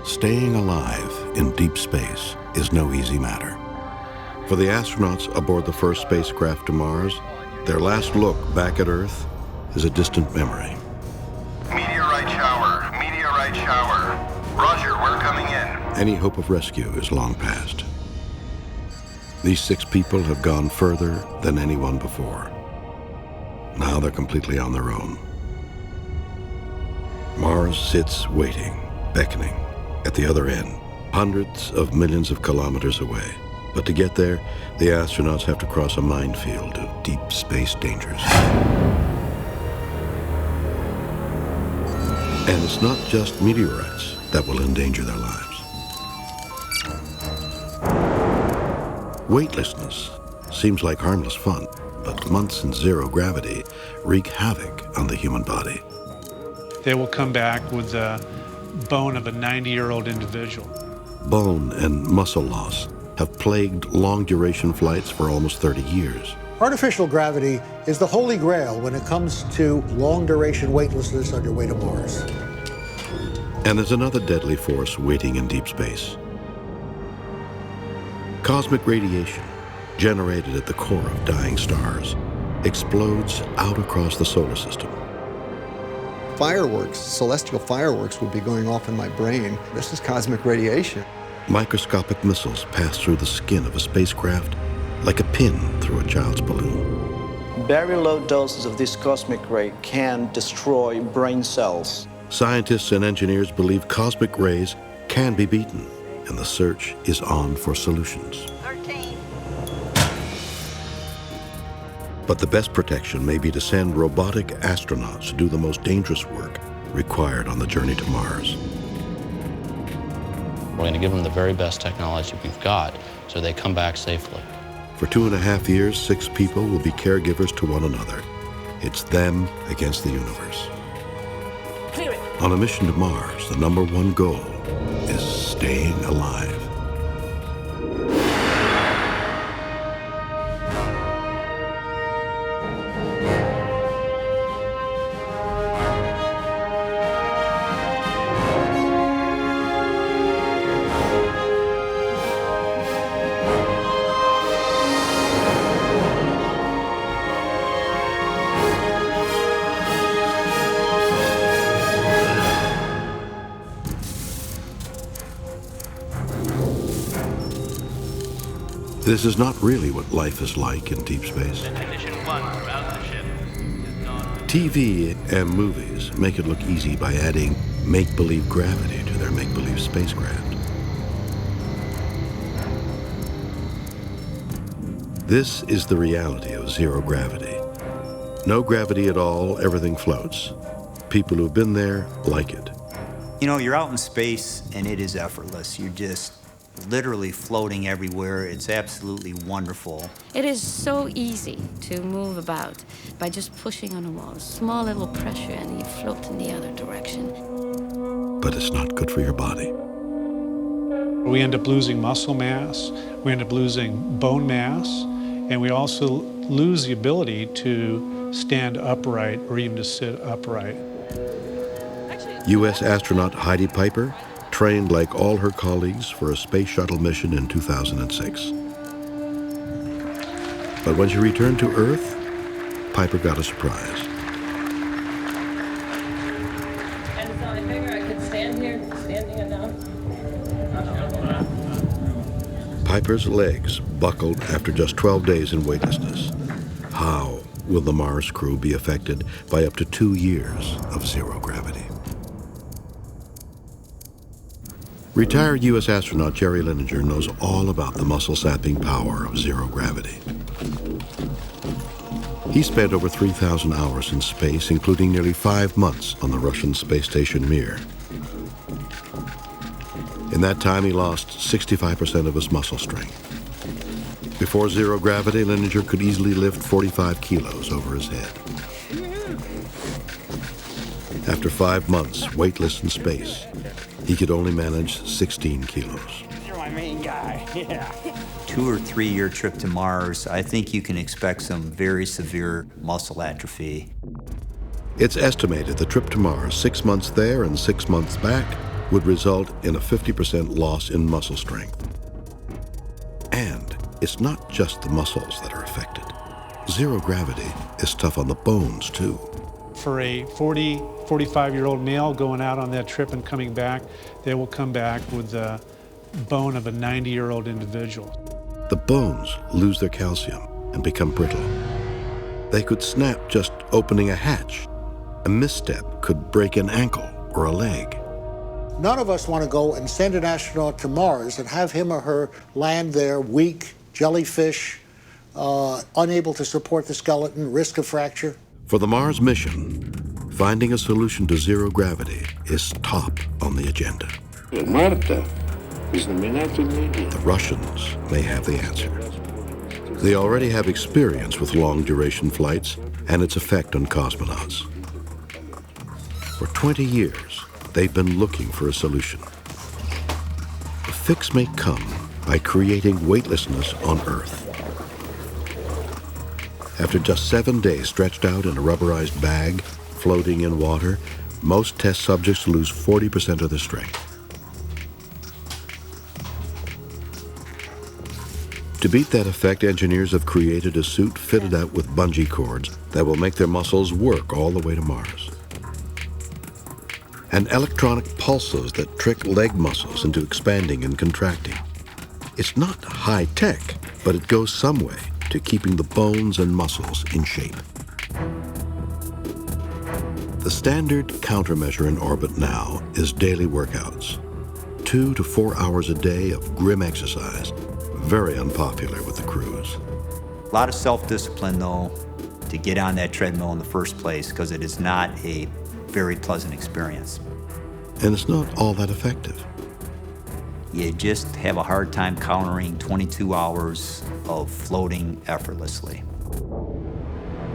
staying alive in deep space is no easy matter. For the astronauts aboard the first spacecraft to Mars, their last look back at Earth is a distant memory. Meteorite shower, meteorite shower. Roger, we're coming in. Any hope of rescue is long past. These 6 people have gone further than anyone before. Now they're completely on their own. Mars sits waiting, beckoning, at the other end, hundreds of millions of kilometers away. But to get there, the astronauts have to cross a minefield of deep space dangers. And it's not just meteorites that will endanger their lives. Weightlessness seems like harmless fun, but months in zero gravity wreak havoc on the human body. They will come back with the bone of a 90-year-old individual. Bone and muscle loss have plagued long-duration flights for almost 30 years. Artificial gravity is the holy grail when it comes to long-duration weightlessness on your way to Mars. And there's another deadly force waiting in deep space. Cosmic radiation, generated at the core of dying stars, explodes out across the solar system. Fireworks, celestial fireworks would be going off in my brain. This is cosmic radiation. Microscopic missiles pass through the skin of a spacecraft like a pin through a child's balloon. Very low doses of this cosmic ray can destroy brain cells. Scientists and engineers believe cosmic rays can be beaten, and the search is on for solutions. 13. But the best protection may be to send robotic astronauts to do the most dangerous work required on the journey to Mars. We're going to give them the very best technology we've got so they come back safely. For 2.5 years, 6 people will be caregivers to one another. It's them against the universe. Clear it. On a mission to Mars, the #1 goal is staying alive. This is not really what life is like in deep space. TV and movies make it look easy by adding make-believe gravity to their make-believe spacecraft. This is the reality of zero gravity. No gravity at all, everything floats. People who've been there like it. You know, you're out in space and it is effortless. You're just literally floating everywhere. It's absolutely wonderful. It is so easy to move about by just pushing on a wall. A small little pressure and you float in the other direction. But it's not good for your body. We end up losing muscle mass, we end up losing bone mass, and we also lose the ability to stand upright or even to sit upright. U.S. astronaut Heidi Piper trained like all her colleagues for a space shuttle mission in 2006. But when she returned to Earth, Piper got a surprise. And so I figured I could stand here, standing enough. Piper's legs buckled after just 12 days in weightlessness. How will the Mars crew be affected by up to 2 years of zero gravity? Retired U.S. astronaut Jerry Linenger knows all about the muscle-sapping power of zero gravity. He spent over 3,000 hours in space, including nearly 5 months on the Russian space station Mir. In that time, he lost 65% of his muscle strength. Before zero gravity, Linenger could easily lift 45 kilos over his head. After 5 months, weightless in space, he could only manage 16 kilos. You're my main guy, yeah. 2 or 3 year trip to Mars, I think you can expect some very severe muscle atrophy. It's estimated the trip to Mars, 6 months there and 6 months back, would result in a 50% loss in muscle strength. And it's not just the muscles that are affected. Zero gravity is tough on the bones, too. For a 40, 45-year-old male going out on that trip and coming back, they will come back with the bone of a 90-year-old individual. The bones lose their calcium and become brittle. They could snap just opening a hatch. A misstep could break an ankle or a leg. None of us want to go and send an astronaut to Mars and have him or her land there weak, jellyfish, unable to support the skeleton, risk of fracture. For the Mars mission, finding a solution to zero gravity is top on the agenda. The Russians may have the answer. They already have experience with long-duration flights and its effect on cosmonauts. For 20 years, they've been looking for a solution. The fix may come by creating weightlessness on Earth. After just 7 days stretched out in a rubberized bag, floating in water, most test subjects lose 40% of their strength. To beat that effect, engineers have created a suit fitted out with bungee cords that will make their muscles work all the way to Mars. And electronic pulses that trick leg muscles into expanding and contracting. It's not high tech, but it goes some way to keeping the bones and muscles in shape. The standard countermeasure in orbit now is daily workouts. 2 to 4 hours a day of grim exercise, very unpopular with the crews. A lot of self-discipline, though, to get on that treadmill in the first place, because it is not a very pleasant experience. And it's not all that effective. You just have a hard time countering 22 hours of floating effortlessly.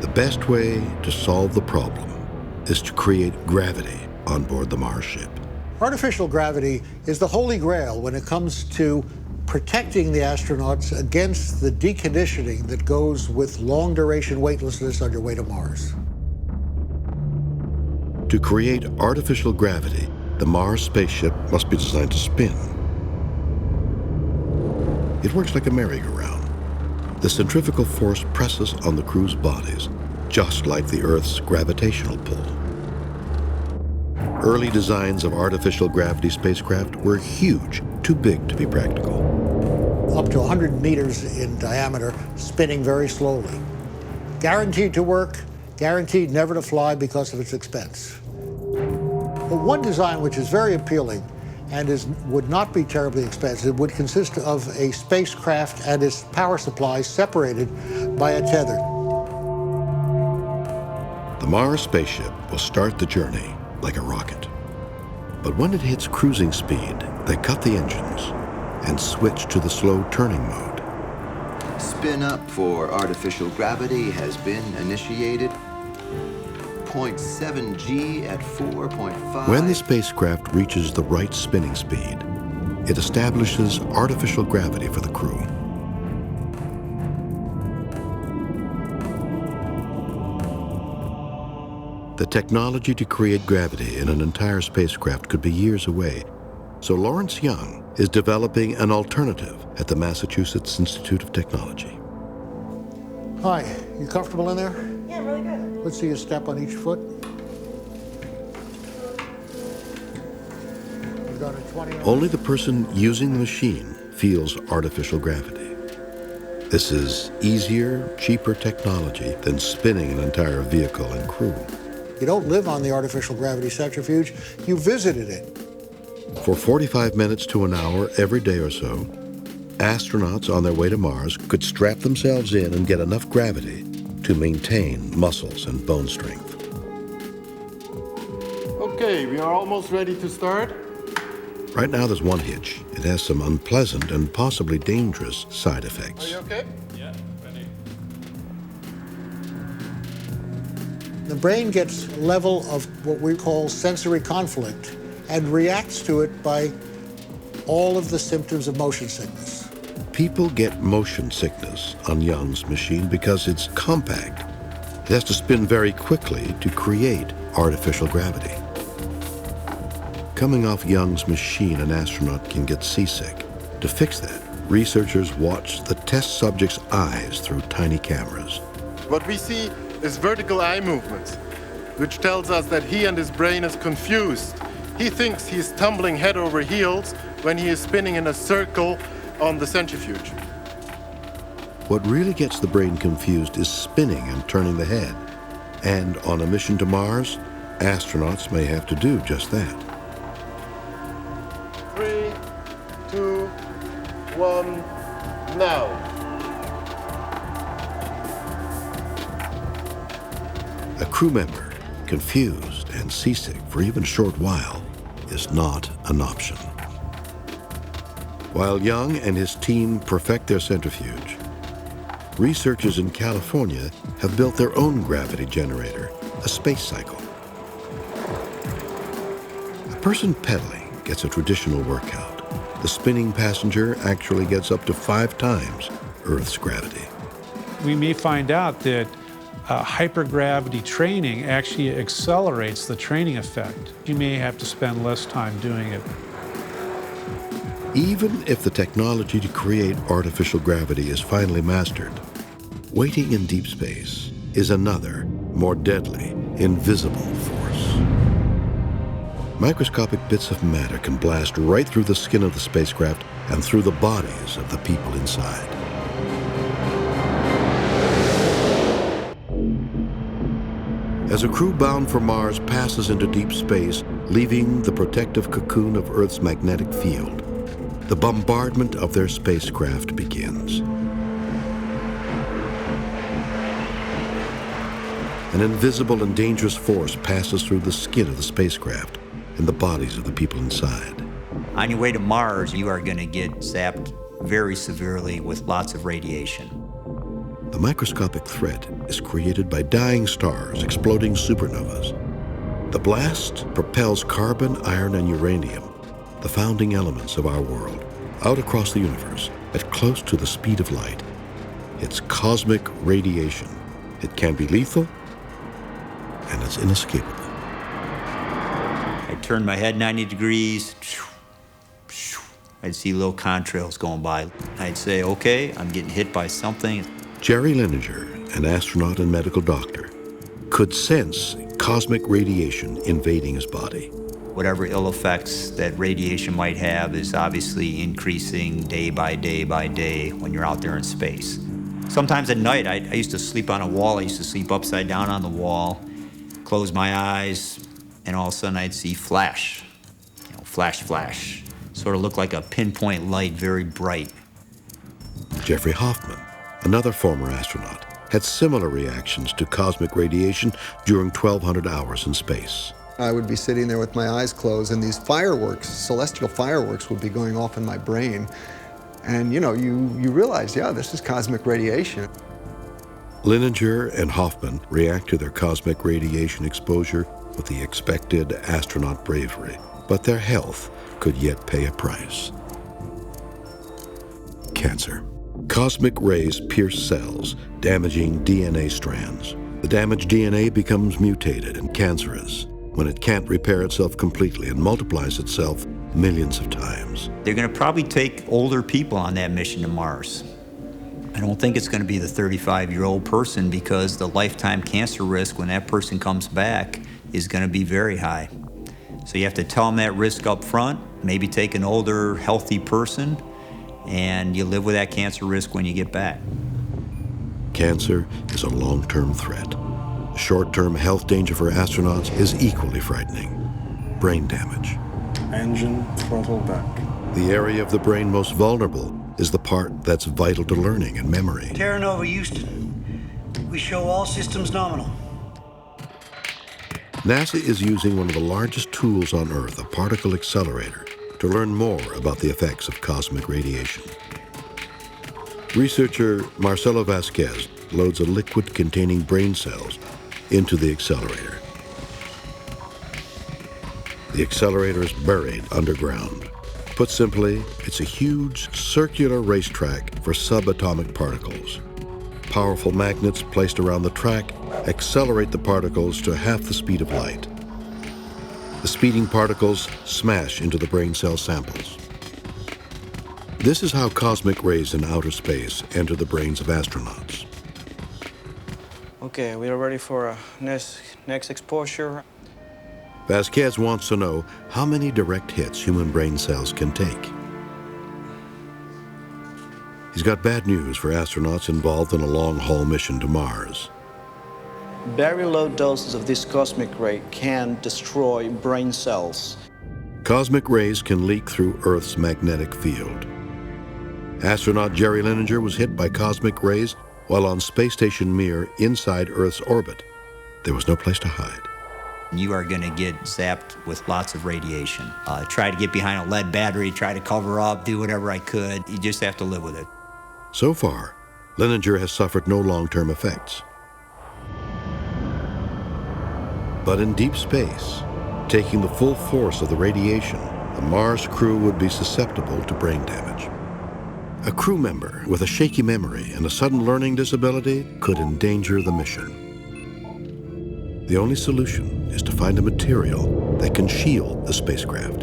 The best way to solve the problem is to create gravity on board the Mars ship. Artificial gravity is the holy grail when it comes to protecting the astronauts against the deconditioning that goes with long-duration weightlessness on your way to Mars. To create artificial gravity, the Mars spaceship must be designed to spin. It works like a merry-go-round. The centrifugal force presses on the crew's bodies, just like the Earth's gravitational pull. Early designs of artificial gravity spacecraft were huge, too big to be practical. Up to 100 meters in diameter, spinning very slowly. Guaranteed to work, guaranteed never to fly because of its expense. But one design which is very appealing and would not be terribly expensive would consist of a spacecraft and its power supply separated by a tether. The Mars spaceship will start the journey like a rocket. But when it hits cruising speed, they cut the engines and switch to the slow turning mode. Spin up for artificial gravity has been initiated. 0.7 G at 4.5. When the spacecraft reaches the right spinning speed, it establishes artificial gravity for the crew. The technology to create gravity in an entire spacecraft could be years away, so Lawrence Young is developing an alternative at the Massachusetts Institute of Technology. Hi, you comfortable in there? Yeah, really good. Let's see you step on each foot. We've got a 20. Only the person using the machine feels artificial gravity. This is easier, cheaper technology than spinning an entire vehicle and crew. You don't live on the artificial gravity centrifuge, you visited it. For 45 minutes to an hour every day or so, astronauts on their way to Mars could strap themselves in and get enough gravity to maintain muscles and bone strength. Okay, we are almost ready to start. Right now there's one hitch. It has some unpleasant and possibly dangerous side effects. Are you okay? Yeah, ready. The brain gets a level of what we call sensory conflict and reacts to it by all of the symptoms of motion sickness. People get motion sickness on Young's machine because it's compact. It has to spin very quickly to create artificial gravity. Coming off Young's machine, an astronaut can get seasick. To fix that, researchers watched the test subject's eyes through tiny cameras. What we see is vertical eye movements, which tells us that he and his brain is confused. He thinks he's tumbling head over heels when he is spinning in a circle on the centrifuge. What really gets the brain confused is spinning and turning the head. And on a mission to Mars, astronauts may have to do just that. 3, 2, 1, now. A crew member, confused and seasick for even a short while, is not an option. While Young and his team perfect their centrifuge, researchers in California have built their own gravity generator, a space cycle. A person pedaling gets a traditional workout. The spinning passenger actually gets up to 5 times Earth's gravity. We may find out that hypergravity training actually accelerates the training effect. You may have to spend less time doing it. Even if the technology to create artificial gravity is finally mastered, waiting in deep space is another, more deadly, invisible force. Microscopic bits of matter can blast right through the skin of the spacecraft and through the bodies of the people inside. As a crew bound for Mars passes into deep space, leaving the protective cocoon of Earth's magnetic field, the bombardment of their spacecraft begins. An invisible and dangerous force passes through the skin of the spacecraft and the bodies of the people inside. On your way to Mars, you are going to get zapped very severely with lots of radiation. The microscopic threat is created by dying stars exploding supernovas. The blast propels carbon, iron, and uranium, the founding elements of our world, out across the universe at close to the speed of light. It's cosmic radiation. It can be lethal, and it's inescapable. I'd turn my head 90 degrees. I'd see little contrails going by. I'd say, okay, I'm getting hit by something. Jerry Linenger, an astronaut and medical doctor, could sense cosmic radiation invading his body. Whatever ill effects that radiation might have is obviously increasing day by day by day when you're out there in space. Sometimes at night, I used to sleep on a wall. I used to sleep upside down on the wall, close my eyes, and all of a sudden I'd see flash, flash, flash. Sort of looked like a pinpoint light, very bright. Jeffrey Hoffman, another former astronaut, had similar reactions to cosmic radiation during 1,200 hours in space. I would be sitting there with my eyes closed, and these fireworks, celestial fireworks, would be going off in my brain. And you realize, yeah, this is cosmic radiation. Linenger and Hoffman react to their cosmic radiation exposure with the expected astronaut bravery, but their health could yet pay a price. Cancer. Cosmic rays pierce cells, damaging DNA strands. The damaged DNA becomes mutated and cancerous when it can't repair itself completely and multiplies itself millions of times. They're going to probably take older people on that mission to Mars. I don't think it's going to be the 35-year-old person, because the lifetime cancer risk when that person comes back is going to be very high. So you have to tell them that risk up front, maybe take an older, healthy person, and you live with that cancer risk when you get back. Cancer is a long-term threat. The short-term health danger for astronauts is equally frightening. Brain damage. Engine throttle back. The area of the brain most vulnerable is the part that's vital to learning and memory. Terra Nova Houston. We show all systems nominal. NASA is using one of the largest tools on Earth, a particle accelerator, to learn more about the effects of cosmic radiation. Researcher Marcelo Vasquez loads a liquid containing brain cells into the accelerator. The accelerator is buried underground. Put simply, it's a huge circular racetrack for subatomic particles. Powerful magnets placed around the track accelerate the particles to half the speed of light. The speeding particles smash into the brain cell samples. This is how cosmic rays in outer space enter the brains of astronauts. Okay, we are ready for next exposure. Vasquez wants to know how many direct hits human brain cells can take. He's got bad news for astronauts involved in a long-haul mission to Mars. Very low doses of this cosmic ray can destroy brain cells. Cosmic rays can leak through Earth's magnetic field. Astronaut Jerry Linenger was hit by cosmic rays while on Space Station Mir inside Earth's orbit. There was no place to hide. You are going to get zapped with lots of radiation. Try to get behind a lead battery, try to cover up, do whatever I could. You just have to live with it. So far, Linenger has suffered no long-term effects. But in deep space, taking the full force of the radiation, the Mars crew would be susceptible to brain damage. A crew member with a shaky memory and a sudden learning disability could endanger the mission. The only solution is to find a material that can shield the spacecraft.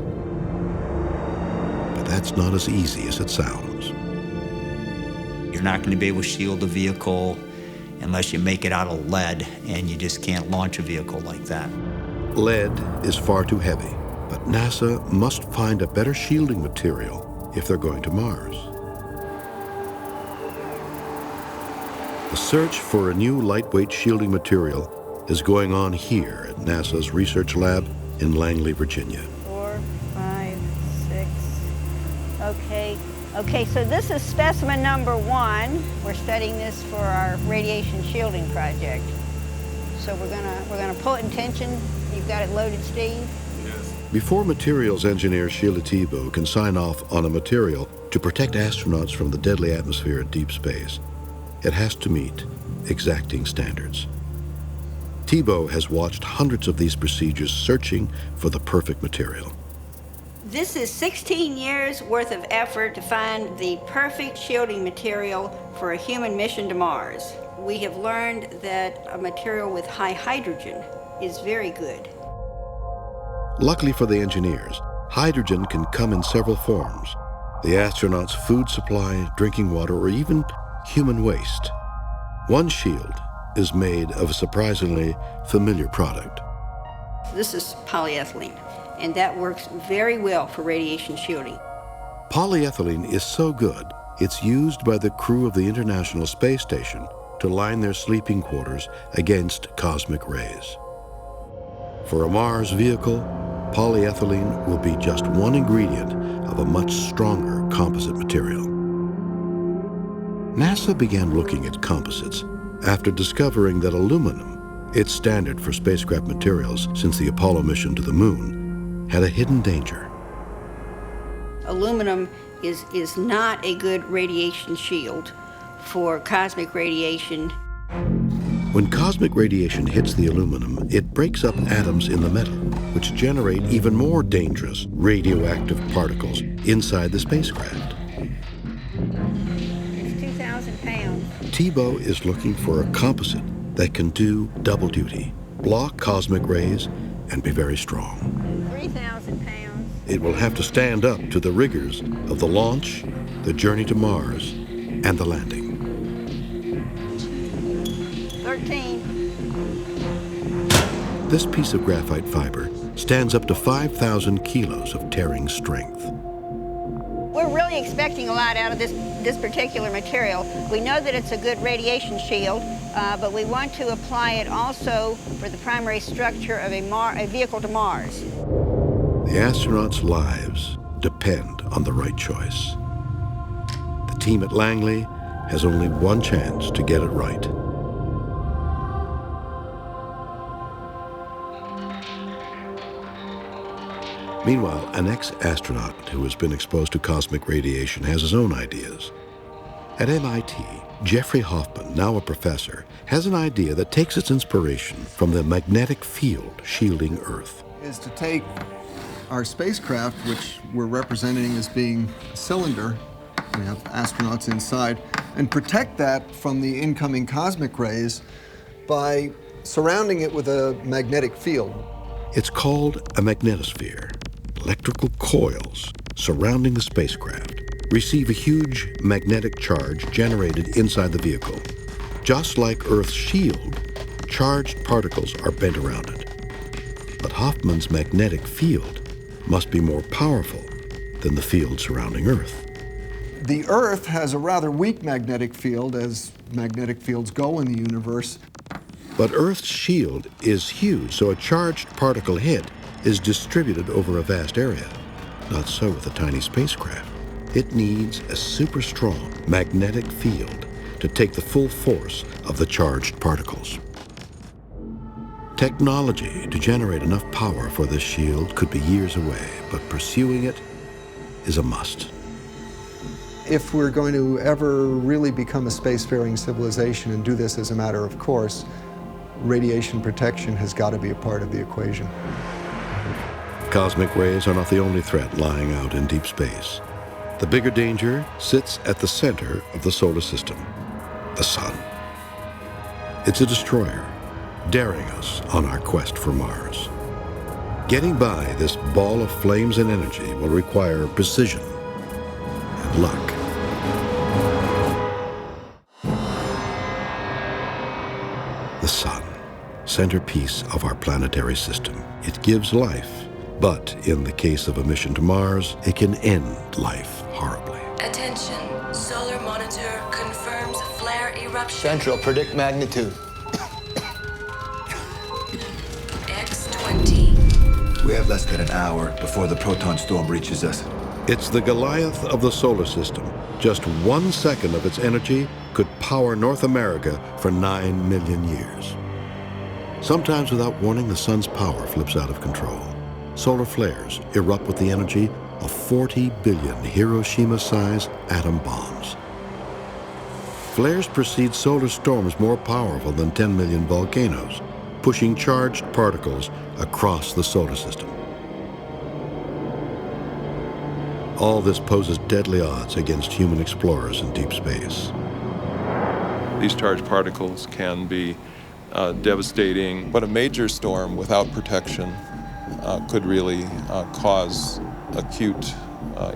But that's not as easy as it sounds. You're not going to be able to shield a vehicle unless you make it out of lead, and you just can't launch a vehicle like that. Lead is far too heavy, but NASA must find a better shielding material if they're going to Mars. The search for a new lightweight shielding material is going on here at NASA's research lab in Langley, Virginia. 4, 5, 6. Okay, so this is specimen number 1. We're studying this for our radiation shielding project. So we're gonna pull it in tension. You've got it loaded, Steve? Yes. Before materials engineer Sheila Thibault can sign off on a material to protect astronauts from the deadly atmosphere at deep space, it has to meet exacting standards. Thibault has watched hundreds of these procedures searching for the perfect material. This is 16 years worth of effort to find the perfect shielding material for a human mission to Mars. We have learned that a material with high hydrogen is very good. Luckily for the engineers, hydrogen can come in several forms: the astronauts' food supply, drinking water, or even human waste. One shield is made of a surprisingly familiar product. This is polyethylene, and that works very well for radiation shielding. Polyethylene is so good, it's used by the crew of the International Space Station to line their sleeping quarters against cosmic rays. For a Mars vehicle, polyethylene will be just one ingredient of a much stronger composite material. NASA began looking at composites after discovering that aluminum, its standard for spacecraft materials since the Apollo mission to the Moon, had a hidden danger. Aluminum is not a good radiation shield for cosmic radiation. When cosmic radiation hits the aluminum, it breaks up atoms in the metal, which generate even more dangerous radioactive particles inside the spacecraft. It's 2,000 pounds. Thibault is looking for a composite that can do double duty, block cosmic rays, and be very strong. 3,000 pounds. It will have to stand up to the rigors of the launch, the journey to Mars, and the landing. 13. This piece of graphite fiber stands up to 5,000 kilos of tearing strength. We're really expecting a lot out of this particular material. We know that it's a good radiation shield, but we want to apply it also for the primary structure of a vehicle to Mars. The astronauts' lives depend on the right choice. The team at Langley has only one chance to get it right. Meanwhile, an ex-astronaut who has been exposed to cosmic radiation has his own ideas. At MIT, Jeffrey Hoffman, now a professor, has an idea that takes its inspiration from the magnetic field shielding Earth. Is to take our spacecraft, which we're representing as being a cylinder, we have astronauts inside, and protect that from the incoming cosmic rays by surrounding it with a magnetic field. It's called a magnetosphere. Electrical coils surrounding the spacecraft receive a huge magnetic charge generated inside the vehicle. Just like Earth's shield, charged particles are bent around it. But Hoffman's magnetic field must be more powerful than the field surrounding Earth. The Earth has a rather weak magnetic field, as magnetic fields go in the universe. But Earth's shield is huge, so a charged particle hit is distributed over a vast area. Not so with a tiny spacecraft. It needs a super strong magnetic field to take the full force of the charged particles. Technology to generate enough power for this shield could be years away, but pursuing it is a must. If we're going to ever really become a spacefaring civilization and do this as a matter of course, radiation protection has got to be a part of the equation. Cosmic rays are not the only threat lying out in deep space. The bigger danger sits at the center of the solar system, the sun. It's a destroyer, daring us on our quest for Mars. Getting by this ball of flames and energy will require precision and luck. The sun, centerpiece of our planetary system. It gives life, but in the case of a mission to Mars, it can end life horribly. Attention, solar monitor confirms flare eruption. Central, predict magnitude. X20. We have less than an hour before the proton storm reaches us. It's the Goliath of the solar system. Just 1 second of its energy could power North America for 9 million years. Sometimes without warning, the sun's power flips out of control. Solar flares erupt with the energy of 40 billion Hiroshima-sized atom bombs. Flares precede solar storms more powerful than 10 million volcanoes, pushing charged particles across the solar system. All this poses deadly odds against human explorers in deep space. These charged particles can be devastating, but a major storm without protection could really cause acute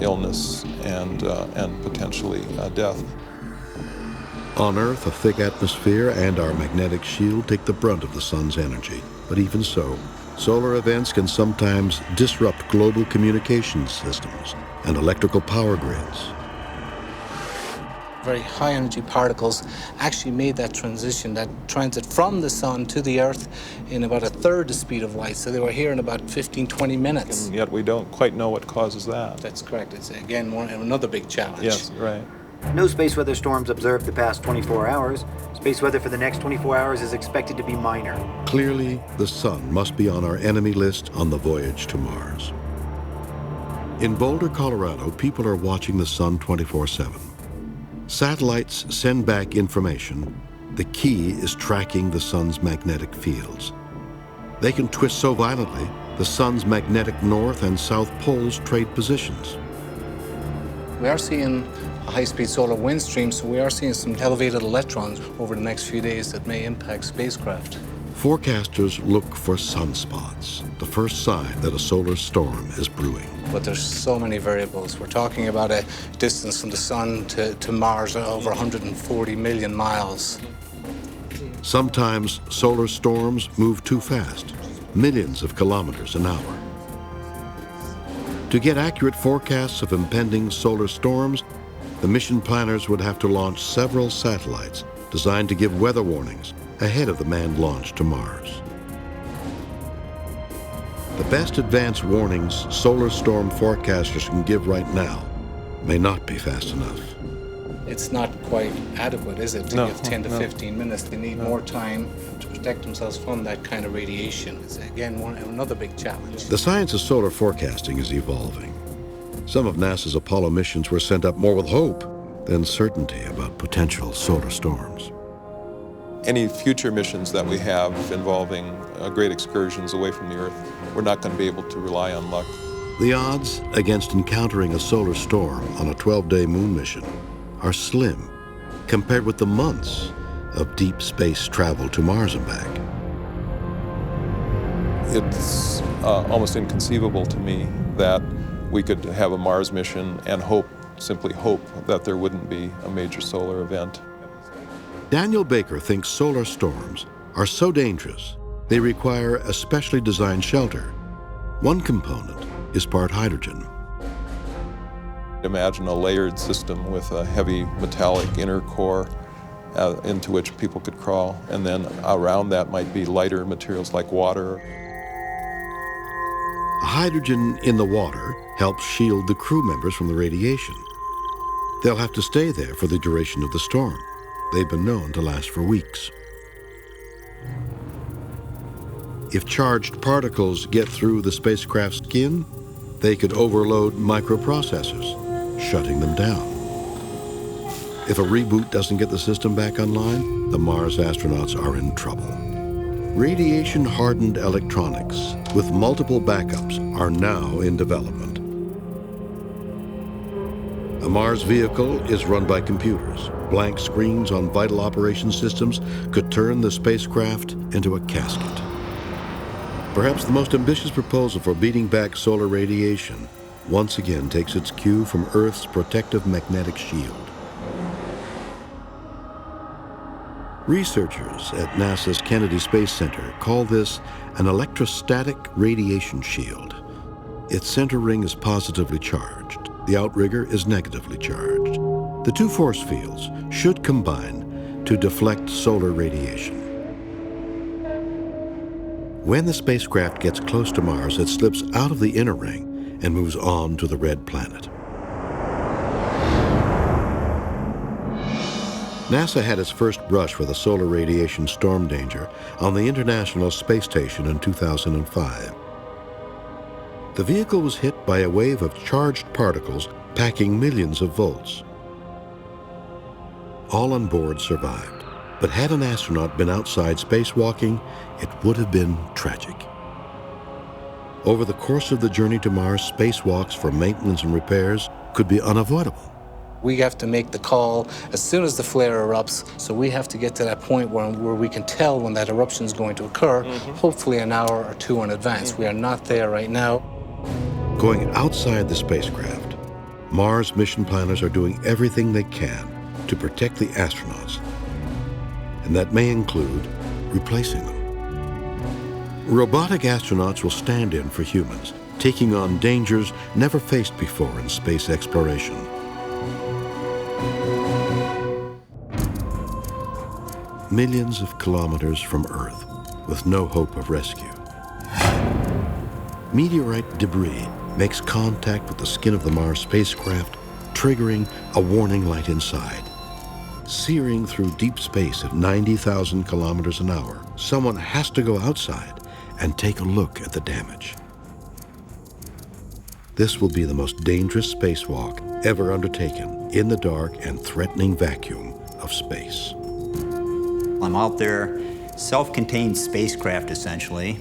illness and potentially death. On Earth, a thick atmosphere and our magnetic shield take the brunt of the sun's energy. But even so, solar events can sometimes disrupt global communications systems and electrical power grids. Very high energy particles actually made that transition, that transit from the sun to the Earth in about a third the speed of light. So they were here in about 15, 20 minutes. And yet we don't quite know what causes that. That's correct. It's, again, another big challenge. Yes, right. No space weather storms observed the past 24 hours. Space weather for the next 24 hours is expected to be minor. Clearly, the sun must be on our enemy list on the voyage to Mars. In Boulder, Colorado, people are watching the sun 24/7. Satellites send back information. The key is tracking the sun's magnetic fields. They can twist so violently, the sun's magnetic north and south poles trade positions. We are seeing a high-speed solar wind stream, so we are seeing some elevated electrons over the next few days that may impact spacecraft. Forecasters look for sunspots, the first sign that a solar storm is brewing. But there's so many variables. We're talking about a distance from the sun to Mars of over 140 million miles. Sometimes solar storms move too fast, millions of kilometers an hour. To get accurate forecasts of impending solar storms, the mission planners would have to launch several satellites designed to give weather warnings ahead of the manned launch to Mars. The best advance warnings solar storm forecasters can give right now may not be fast enough. It's not quite adequate, is it, to give 10 to 15 minutes? They need more time to protect themselves from that kind of radiation. It's, again, another big challenge. The science of solar forecasting is evolving. Some of NASA's Apollo missions were sent up more with hope than certainty about potential solar storms. Any future missions that we have involving great excursions away from the Earth, we're not going to be able to rely on luck. The odds against encountering a solar storm on a 12-day moon mission are slim compared with the months of deep space travel to Mars and back. It's almost inconceivable to me that we could have a Mars mission and simply hope that there wouldn't be a major solar event. Daniel Baker thinks solar storms are so dangerous they require a specially designed shelter. One component is part hydrogen. Imagine a layered system with a heavy metallic inner core into which people could crawl, and then around that might be lighter materials like water. Hydrogen in the water helps shield the crew members from the radiation. They'll have to stay there for the duration of the storm. They've been known to last for weeks. If charged particles get through the spacecraft's skin, they could overload microprocessors, shutting them down. If a reboot doesn't get the system back online, the Mars astronauts are in trouble. Radiation-hardened electronics with multiple backups are now in development. A Mars vehicle is run by computers. Blank screens on vital operation systems could turn the spacecraft into a casket. Perhaps the most ambitious proposal for beating back solar radiation once again takes its cue from Earth's protective magnetic shield. Researchers at NASA's Kennedy Space Center call this an electrostatic radiation shield. Its center ring is positively charged. The outrigger is negatively charged. The two force fields should combine to deflect solar radiation. When the spacecraft gets close to Mars, it slips out of the inner ring and moves on to the red planet. NASA had its first brush with a solar radiation storm danger on the International Space Station in 2005. The vehicle was hit by a wave of charged particles packing millions of volts. All on board survived. But had an astronaut been outside spacewalking, it would have been tragic. Over the course of the journey to Mars, spacewalks for maintenance and repairs could be unavoidable. We have to make the call as soon as the flare erupts, so we have to get to that point where we can tell when that eruption is going to occur, hopefully an hour or two in advance. We are not there right now. Going outside the spacecraft, Mars mission planners are doing everything they can to protect the astronauts, and that may include replacing them. Robotic astronauts will stand in for humans, taking on dangers never faced before in space exploration. Millions of kilometers from Earth with no hope of rescue. Meteorite debris makes contact with the skin of the Mars spacecraft, triggering a warning light inside. Searing through deep space at 90,000 kilometers an hour, someone has to go outside and take a look at the damage. This will be the most dangerous spacewalk ever undertaken in the dark and threatening vacuum of space. I'm out there, self-contained spacecraft essentially.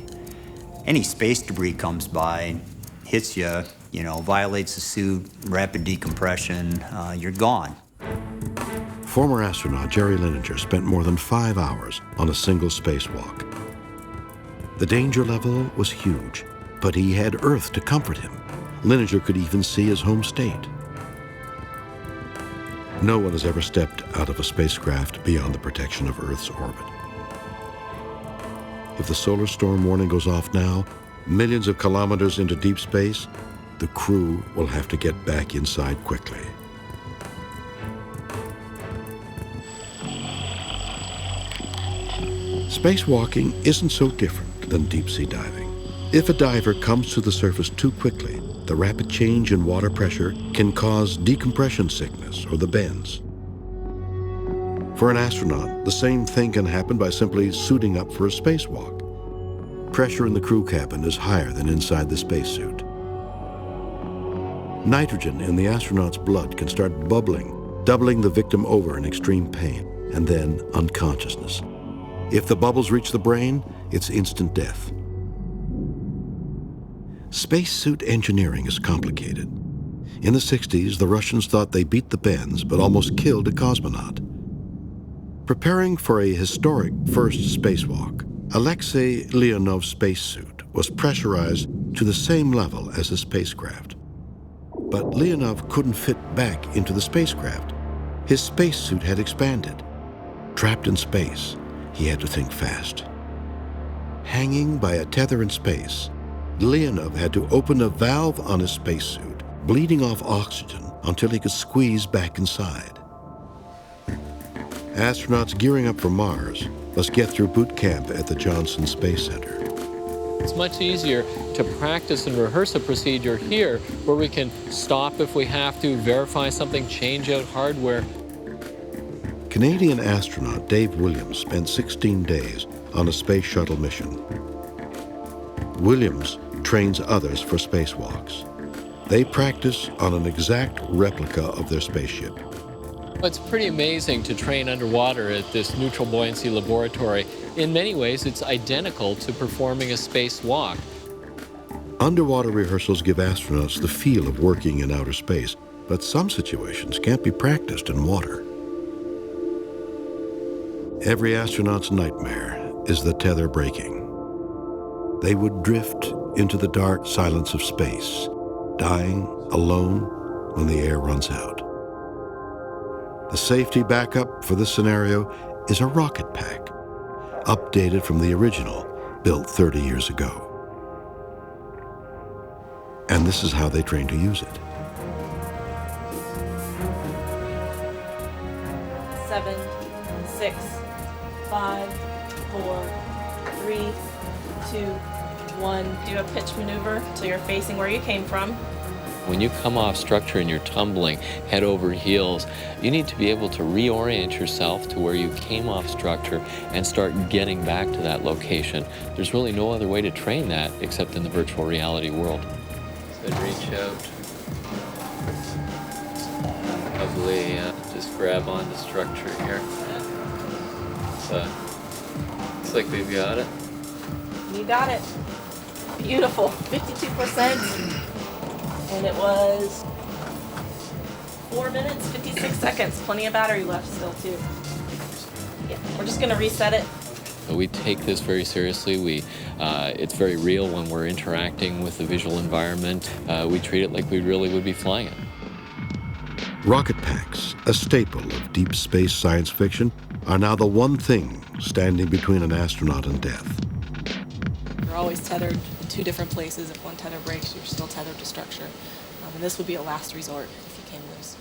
Any space debris comes by, hits you, violates the suit, rapid decompression, you're gone. Former astronaut Jerry Linenger spent more than 5 hours on a single spacewalk. The danger level was huge, but he had Earth to comfort him. Linenger could even see his home state. No one has ever stepped out of a spacecraft beyond the protection of Earth's orbit. If the solar storm warning goes off now, millions of kilometers into deep space, the crew will have to get back inside quickly. Spacewalking isn't so different than deep-sea diving. If a diver comes to the surface too quickly, the rapid change in water pressure can cause decompression sickness or the bends. For an astronaut, the same thing can happen by simply suiting up for a spacewalk. Pressure in the crew cabin is higher than inside the spacesuit. Nitrogen in the astronaut's blood can start bubbling, doubling the victim over in extreme pain, and then unconsciousness. If the bubbles reach the brain, it's instant death. Spacesuit engineering is complicated. In the 60s, the Russians thought they beat the bends, but almost killed a cosmonaut. Preparing for a historic first spacewalk, Alexei Leonov's spacesuit was pressurized to the same level as the spacecraft. But Leonov couldn't fit back into the spacecraft. His spacesuit had expanded. Trapped in space, he had to think fast. Hanging by a tether in space, Leonov had to open a valve on his spacesuit, bleeding off oxygen until he could squeeze back inside. Astronauts gearing up for Mars must get through boot camp at the Johnson Space Center. It's much easier to practice and rehearse a procedure here where we can stop if we have to, verify something, change out hardware. Canadian astronaut Dave Williams spent 16 days on a space shuttle mission. Williams trains others for spacewalks. They practice on an exact replica of their spaceship. It's pretty amazing to train underwater at this neutral buoyancy laboratory. In many ways, it's identical to performing a spacewalk. Underwater rehearsals give astronauts the feel of working in outer space, but some situations can't be practiced in water. Every astronaut's nightmare is the tether breaking. They would drift into the dark silence of space, dying alone when the air runs out. The safety backup for this scenario is a rocket pack, updated from the original, built 30 years ago. And this is how they train to use it. 7, 6, 5, 4, 3, 2, 1. Do a pitch maneuver so you're facing where you came from. When you come off structure and you're tumbling head over heels, you need to be able to reorient yourself to where you came off structure and start getting back to that location. There's really no other way to train that except in the virtual reality world. So I'd reach out, probably just grab onto structure here. So, looks like we've got it. You got it. Beautiful. 52%. And it was 4 minutes, 56 seconds. Plenty of battery left still, too. Yeah, we're just going to reset it. We take this very seriously. It's very real when we're interacting with the visual environment. We treat it like we really would be flying it. Rocket packs, a staple of deep space science fiction, are now the one thing standing between an astronaut and death. You're always tethered in 2 different places. If one tether breaks, you're still tethered to structure. And this would be a last resort if you came loose.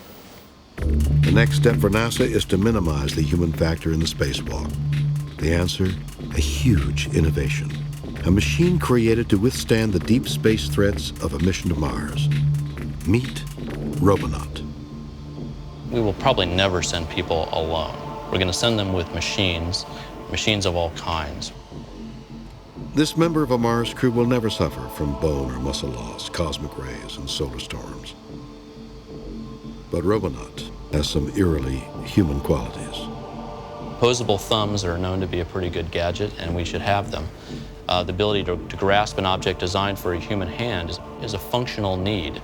The next step for NASA is to minimize the human factor in the spacewalk. The answer, a huge innovation. A machine created to withstand the deep space threats of a mission to Mars. Meet Robonaut. We will probably never send people alone. We're going to send them with machines of all kinds. This member of a Mars crew will never suffer from bone or muscle loss, cosmic rays, and solar storms. But Robonaut has some eerily human qualities. Opposable thumbs are known to be a pretty good gadget, and we should have them. The ability to grasp an object designed for a human hand is a functional need.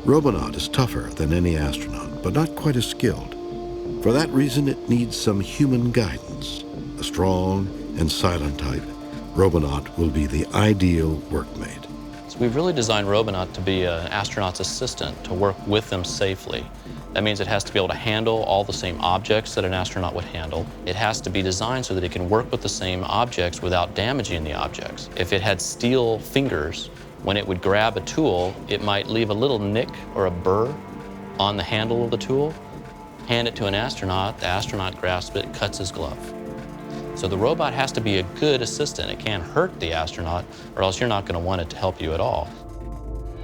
Robonaut is tougher than any astronaut, but not quite as skilled. For that reason, it needs some human guidance. A strong and silent type, Robonaut will be the ideal workmate. So we've really designed Robonaut to be an astronaut's assistant, to work with them safely. That means it has to be able to handle all the same objects that an astronaut would handle. It has to be designed so that it can work with the same objects without damaging the objects. If it had steel fingers, when it would grab a tool, it might leave a little nick or a burr on the handle of the tool. Hand it to an astronaut, the astronaut grasps it, cuts his glove. So the robot has to be a good assistant. It can't hurt the astronaut, or else you're not going to want it to help you at all.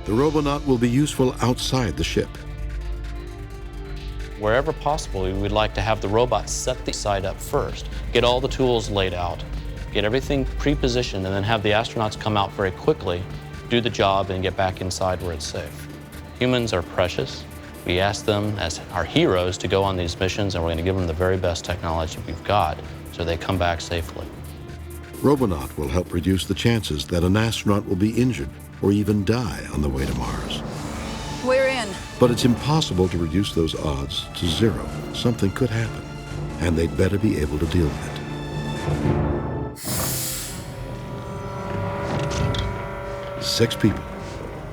The Robonaut will be useful outside the ship. Wherever possible, we would like to have the robot set the site up first, get all the tools laid out, get everything pre-positioned, and then have the astronauts come out very quickly, do the job, and get back inside where it's safe. Humans are precious. We ask them as our heroes to go on these missions, and we're going to give them the very best technology we've got so they come back safely. Robonaut will help reduce the chances that an astronaut will be injured or even die on the way to Mars. We're in. But it's impossible to reduce those odds to zero. Something could happen, and they'd better be able to deal with it. 6 people,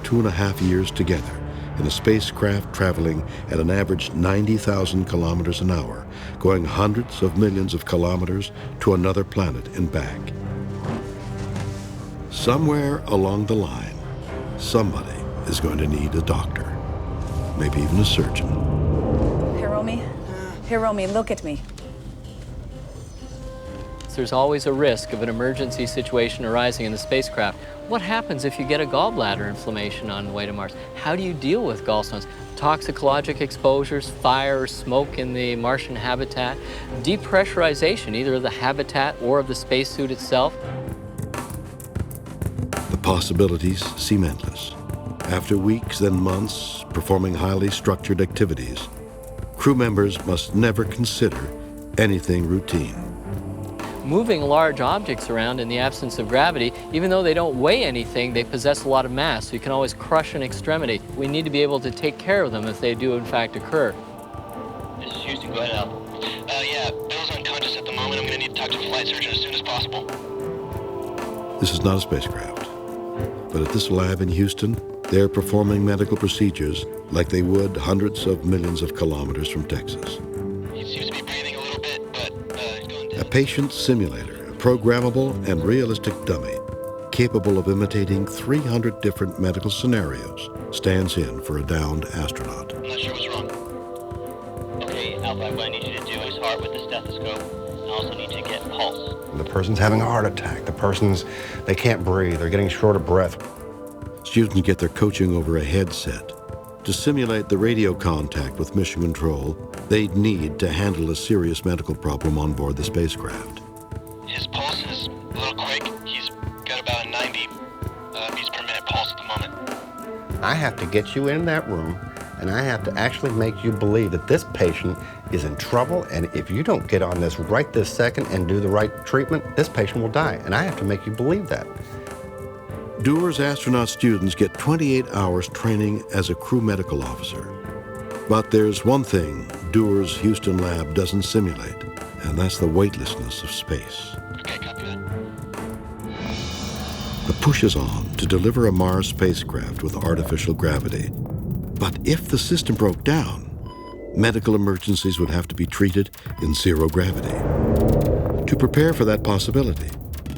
2.5 years together, in a spacecraft traveling at an average 90,000 kilometers an hour, going hundreds of millions of kilometers to another planet and back. Somewhere along the line, somebody is going to need a doctor, maybe even a surgeon. Hiromi, look at me. There's always a risk of an emergency situation arising in the spacecraft. What happens if you get a gallbladder inflammation on the way to Mars? How do you deal with gallstones? Toxicologic exposures, fire or smoke in the Martian habitat, depressurization either of the habitat or of the spacesuit itself. The possibilities seem endless. After weeks, then months, performing highly structured activities, crew members must never consider anything routine. Moving large objects around in the absence of gravity, even though they don't weigh anything, they possess a lot of mass, so you can always crush an extremity. We need to be able to take care of them if they do in fact occur. This is Houston, go ahead, Al. Yeah, Bill's unconscious at the moment. I'm gonna need to talk to a flight surgeon as soon as possible. This is not a spacecraft, but at this lab in Houston, they're performing medical procedures like they would hundreds of millions of kilometers from Texas. He seems to be breathing a little bit, but he's going down. A patient simulator, a programmable and realistic dummy, capable of imitating 300 different medical scenarios, stands in for a downed astronaut. I'm not sure what's wrong. Okay, Alpha, what I need you to do is heart with the stethoscope. I also need you to get pulse. The person's having a heart attack. They can't breathe. They're getting short of breath. Students get their coaching over a headset. To simulate the radio contact with mission control, they'd need to handle a serious medical problem on board the spacecraft. His pulse is a little quick. He's got about a 90 beats per minute pulse at the moment. I have to get you in that room, and I have to actually make you believe that this patient is in trouble, and if you don't get on this right this second and do the right treatment, this patient will die, and I have to make you believe that. Dewar's astronaut students get 28 hours training as a crew medical officer. But there's one thing Dewar's Houston lab doesn't simulate, and that's the weightlessness of space. Okay, copy that. The push is on to deliver a Mars spacecraft with artificial gravity. But if the system broke down, medical emergencies would have to be treated in zero gravity. To prepare for that possibility,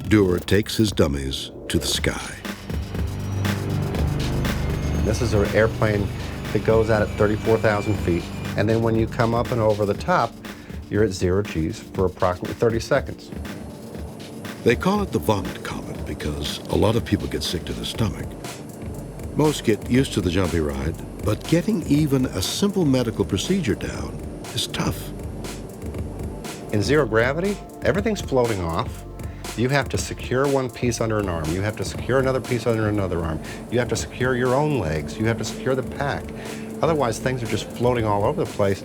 Dewar takes his dummies to the sky. This is an airplane that goes out at 34,000 feet, and then when you come up and over the top, you're at 0 Gs for approximately 30 seconds. They call it the vomit comet because a lot of people get sick to the stomach. Most get used to the jumpy ride, but getting even a simple medical procedure down is tough. In zero gravity, everything's floating off. You have to secure one piece under an arm. You have to secure another piece under another arm. You have to secure your own legs. You have to secure the pack. Otherwise, things are just floating all over the place.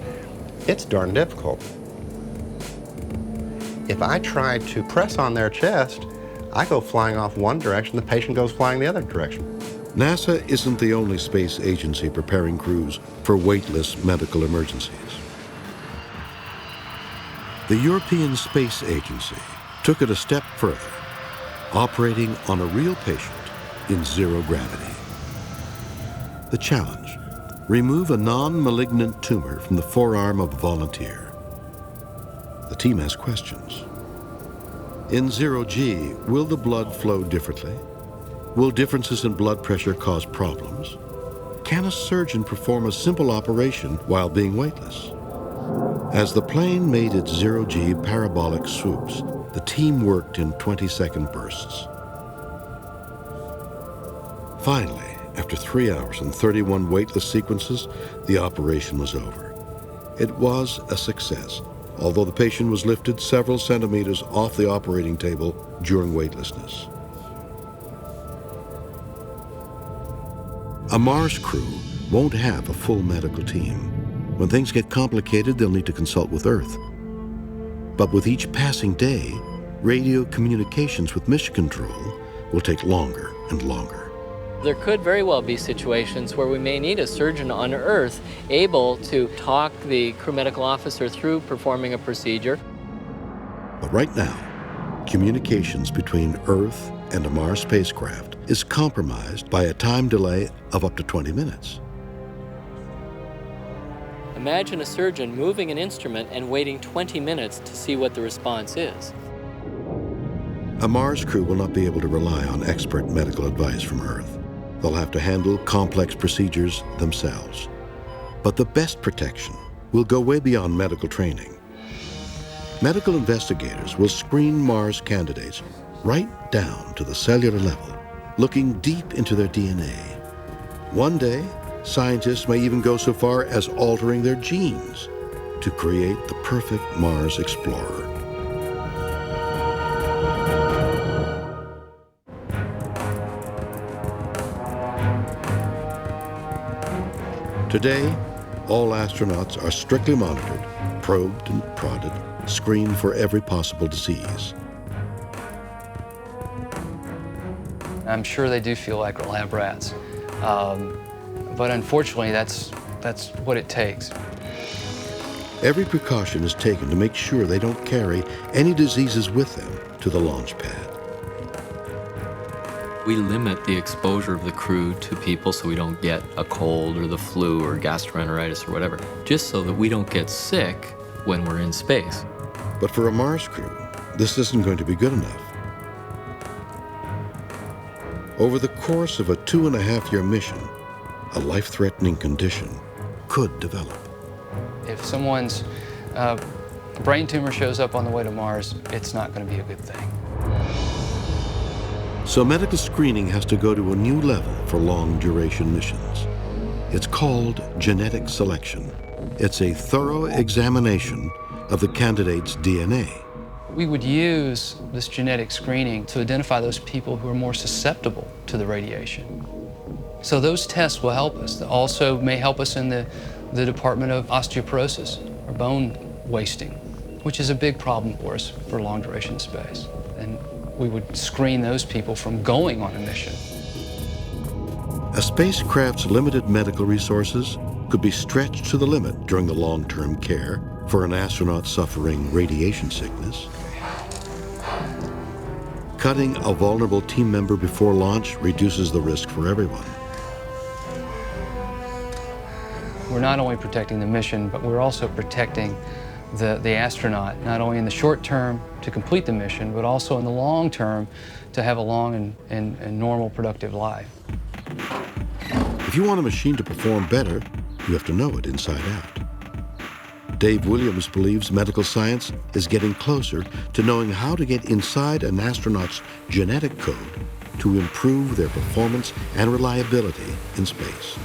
It's darn difficult. If I try to press on their chest, I go flying off one direction, the patient goes flying the other direction. NASA isn't the only space agency preparing crews for weightless medical emergencies. The European Space Agency took it a step further, operating on a real patient in zero gravity. The challenge: remove a non-malignant tumor from the forearm of a volunteer. The team has questions. In zero G, will the blood flow differently? Will differences in blood pressure cause problems? Can a surgeon perform a simple operation while being weightless? As the plane made its zero G parabolic swoops, the team worked in 20-second bursts. Finally, after 3 hours and 31 weightless sequences, the operation was over. It was a success, although the patient was lifted several centimeters off the operating table during weightlessness. A Mars crew won't have a full medical team. When things get complicated, they'll need to consult with Earth. But with each passing day, radio communications with mission control will take longer and longer. There could very well be situations where we may need a surgeon on Earth able to talk the crew medical officer through performing a procedure. But right now, communications between Earth and a Mars spacecraft is compromised by a time delay of up to 20 minutes. Imagine a surgeon moving an instrument and waiting 20 minutes to see what the response is. A Mars crew will not be able to rely on expert medical advice from Earth. They'll have to handle complex procedures themselves. But the best protection will go way beyond medical training. Medical investigators will screen Mars candidates right down to the cellular level, looking deep into their DNA. One day, scientists may even go so far as altering their genes to create the perfect Mars explorer. Today, all astronauts are strictly monitored, probed and prodded, screened for every possible disease. I'm sure they do feel like lab rats, but unfortunately, that's what it takes. Every precaution is taken to make sure they don't carry any diseases with them to the launch pad. We limit the exposure of the crew to people so we don't get a cold or the flu or gastroenteritis or whatever, just so that we don't get sick when we're in space. But for a Mars crew, this isn't going to be good enough. Over the course of a 2.5-year mission, a life-threatening condition could develop. If someone's brain tumor shows up on the way to Mars, it's not going to be a good thing. So medical screening has to go to a new level for long-duration missions. It's called genetic selection. It's a thorough examination of the candidate's DNA. We would use this genetic screening to identify those people who are more susceptible to the radiation. So those tests will help us. They also may help us in the department of osteoporosis or bone wasting, which is a big problem for us for long-duration space. And we would screen those people from going on a mission. A spacecraft's limited medical resources could be stretched to the limit during the long-term care for an astronaut suffering radiation sickness. Cutting a vulnerable team member before launch reduces the risk for everyone. We're not only protecting the mission, but we're also protecting the astronaut, not only in the short term to complete the mission, but also in the long term to have a long and normal, productive life. If you want a machine to perform better, you have to know it inside out. Dave Williams believes medical science is getting closer to knowing how to get inside an astronaut's genetic code to improve their performance and reliability in space.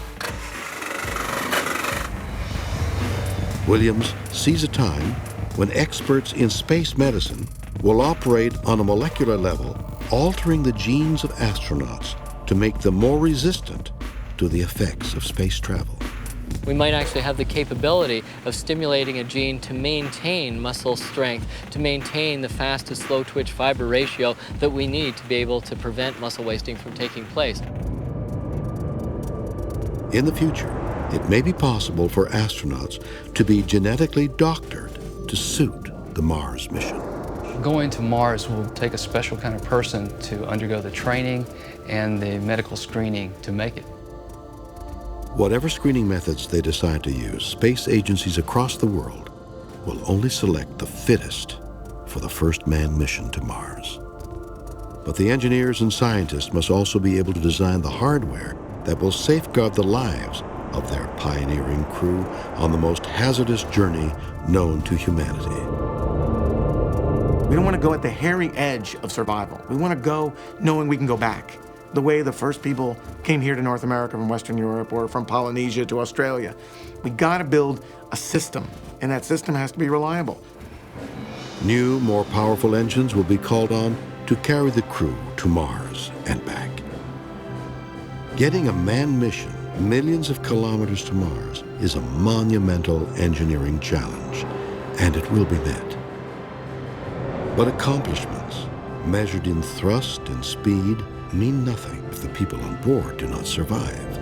Williams sees a time when experts in space medicine will operate on a molecular level, altering the genes of astronauts to make them more resistant to the effects of space travel. We might actually have the capability of stimulating a gene to maintain muscle strength, to maintain the fast to slow twitch fiber ratio that we need to be able to prevent muscle wasting from taking place. In the future, it may be possible for astronauts to be genetically doctored to suit the Mars mission. Going to Mars will take a special kind of person to undergo the training and the medical screening to make it. Whatever screening methods they decide to use, space agencies across the world will only select the fittest for the first manned mission to Mars. But the engineers and scientists must also be able to design the hardware that will safeguard the lives of their pioneering crew on the most hazardous journey known to humanity. We don't want to go at the hairy edge of survival. We want to go knowing we can go back. The way the first people came here to North America from Western Europe or from Polynesia to Australia. We got to build a system, and that system has to be reliable. New, more powerful engines will be called on to carry the crew to Mars and back. Getting a manned mission millions of kilometers to Mars is a monumental engineering challenge, and it will be met. But accomplishments measured in thrust and speed mean nothing if the people on board do not survive.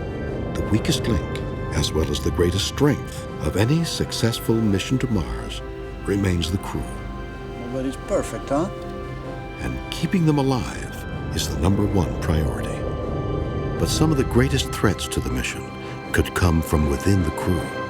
The weakest link, as well as the greatest strength of any successful mission to Mars, remains the crew. Nobody's perfect, huh? And keeping them alive is the #1 priority. But some of the greatest threats to the mission could come from within the crew.